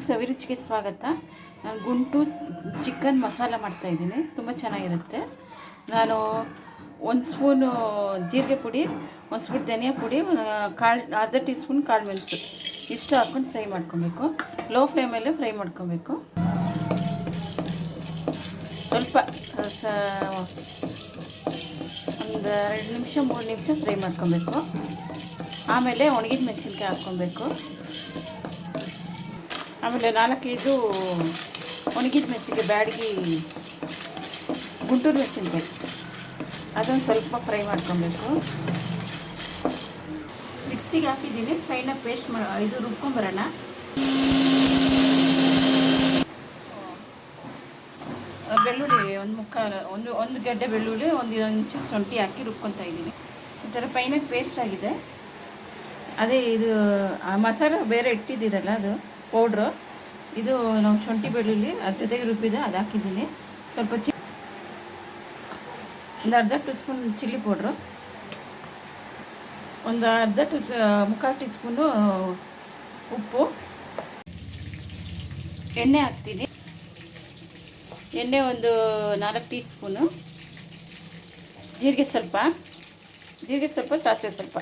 ಸವಿರುಚಿಗೆ ಸ್ವಾಗತ. ನಾನು gonna chicken masala ಮಾಡ್ತಾಯಿದ್ದೀನಿ. ತುಂಬ ಚೆನ್ನಾಗಿರುತ್ತೆ. ನಾನು ಒಂದು ಸ್ಪೂನು ಜೀರಿಗೆ ಪುಡಿ, ಒಂದು ಸ್ಪೂನ್ ಧನಿಯಾ ಪುಡಿ, ಅರ್ಧ ಟೀ ಸ್ಪೂನ್ ಕಾಳು ಮೆಣಸು ಇಷ್ಟು ಹಾಕ್ಕೊಂಡು ಫ್ರೈ ಮಾಡ್ಕೊಬೇಕು. ಲೋ ಫ್ಲೇಮಲ್ಲೇ ಫ್ರೈ ಮಾಡ್ಕೊಬೇಕು. ಸ್ವಲ್ಪ ಒಂದು 2 ನಿಮಿಷ 3 ನಿಮಿಷ ಫ್ರೈ ಮಾಡ್ಕೊಬೇಕು. ಆಮೇಲೆ ಒಣಗಿದ ಮೆಣಸಿನ್ಕಾಯಿ ಹಾಕ್ಕೊಬೇಕು. ಆಮೇಲೆ 4-5 ಒಣಗಿದ ಮೆಣಸಿನ್ಕಾಯಿ, ಬ್ಯಾಡಗಿ ಗುಂಟೂರು ಮೆಣಸಿನ್ಕಾಯಿ, ಅದೊಂದು ಸ್ವಲ್ಪ ಫ್ರೈ ಮಾಡ್ಕೊಬೇಕು. ಮಿಕ್ಸಿಗೆ ಹಾಕಿದ್ದೀನಿ. ಫೈನಾಗಿ ಪೇಸ್ಟ್ ರುಬ್ಕೊಂಬರೋಣ. ಬೆಳ್ಳುಳ್ಳಿ ಒಂದು ಗಡ್ಡೆ ಬೆಳ್ಳುಳ್ಳಿ, ಒಂದು ಇಂಚು ಶುಂಠಿ ಹಾಕಿ ರುಬ್ಕೊತಾ ಇದ್ದೀನಿ. ಈ ಥರ ಫೈನಾಗಿ ಪೇಸ್ಟ್ ಆಗಿದೆ. ಅದೇ ಇದು ಮಸಾಲ ಬೇರೆ ಇಟ್ಟಿದ್ದೀರಲ್ಲ, ಅದು ಪೌಡ್ರು. ಇದು ನಾವು ಶುಂಠಿ ಬೆಳ್ಳುಳ್ಳಿ ಅದ್ರ ಜೊತೆಗೆ ರುಬ್ಬಿದೆ, ಅದು ಹಾಕಿದ್ದೀನಿ. ಸ್ವಲ್ಪ ಒಂದು ಅರ್ಧ ಟೀ ಸ್ಪೂನ್ ಚಿಲ್ಲಿ ಪೌಡ್ರು, ಒಂದು ಮುಕ್ಕಾಲು ಟೀ ಸ್ಪೂನು ಉಪ್ಪು, ಎಣ್ಣೆ ಹಾಕ್ತೀನಿ. ಎಣ್ಣೆ ಒಂದು 4 ಟೀ ಸ್ಪೂನು, ಜೀರಿಗೆ ಸ್ವಲ್ಪ, ಸಾಸಿವೆ ಸ್ವಲ್ಪ,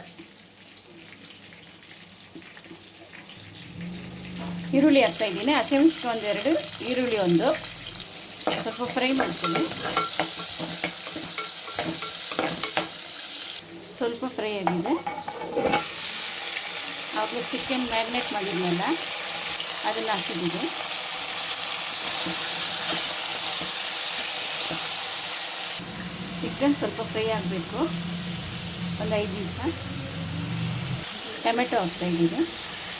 ಈರುಳ್ಳಿ ಹಾಕ್ತಾಯಿದ್ದೀನಿ. ಹಸಿಮೆಣಸಿನಕಾಯಿ 2, ಈರುಳ್ಳಿ ಸ್ವಲ್ಪ ಫ್ರೈ ಮಾಡ್ತೀನಿ. ಸ್ವಲ್ಪ ಫ್ರೈ ಆಗಿದೆ. ಆವಾಗಲೇ ಚಿಕನ್ ಮ್ಯಾರಿನೇಟ್ ಮಾಡಿದ್ನಲ್ಲ, ಅದನ್ನು ಹಾಕಿದ್ದೀನಿ. ಚಿಕನ್ ಸ್ವಲ್ಪ ಫ್ರೈ ಆಗಬೇಕು, ಒಂದು 5 ನಿಮಿಷ. ಟೊಮೆಟೊ ಹಾಕ್ತಾಯಿದ್ದೀನಿ.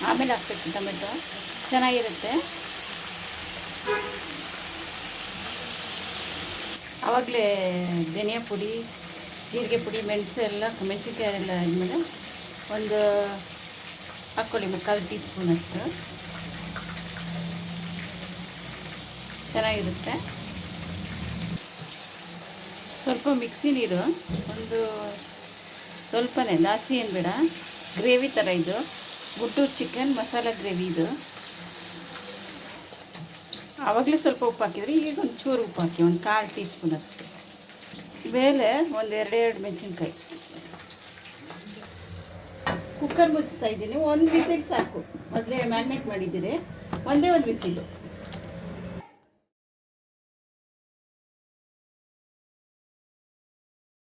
ಆಮೇಲೆ ಹಾಕ್ಬೇಕು ಟೊಮೆಟೊ, ಚೆನ್ನಾಗಿರುತ್ತೆ. ಆವಾಗಲೇ ಧನಿಯಾ ಪುಡಿ, ಜೀರಿಗೆ ಪುಡಿ, ಮೆಣಸಿನ್ಕಾಯಿ ಎಲ್ಲ ಆದಮೇಲೆ ಒಂದು ಹಾಕ್ಕೊಳ್ಳಿ, ಮುಕ್ಕಾಲು ಟೀ ಸ್ಪೂನ್ ಅಷ್ಟು. ಚೆನ್ನಾಗಿರುತ್ತೆ. ಸ್ವಲ್ಪ ಮಿಕ್ಸಿ ನೀರು, ಸ್ವಲ್ಪನೇ, ಜಾಸ್ತಿ ಏನು ಬೇಡ. ಗ್ರೇವಿ ಥರ ಇದು ಗುಂಟೂರು ಚಿಕನ್ ಮಸಾಲ ಗ್ರೇವಿ ಇದು. ಆವಾಗಲೇ ಸ್ವಲ್ಪ ಉಪ್ಪು ಹಾಕಿದ್ರಿ, ಈಗ ಒಂಚೂರು ಉಪ್ಪು ಹಾಕಿ, ಒಂದು 1/4 ಟೀ ಸ್ಪೂನ್ ಅಷ್ಟು. ಮೇಲೆ ಒಂದು 2 ಮೆಣಸಿನ್ಕಾಯಿ. ಕುಕ್ಕರ್ ಮುಚ್ಚಿಸ್ತಾ ಇದ್ದೀನಿ. 1 ವಿಸಿಲ್ ಸಾಕು. ಮೊದಲೇ ಮ್ಯಾರಿನೇಟ್ ಮಾಡಿದ್ದೀರಿ, ಒಂದೇ ಒಂದು ವಿಸಿಲು.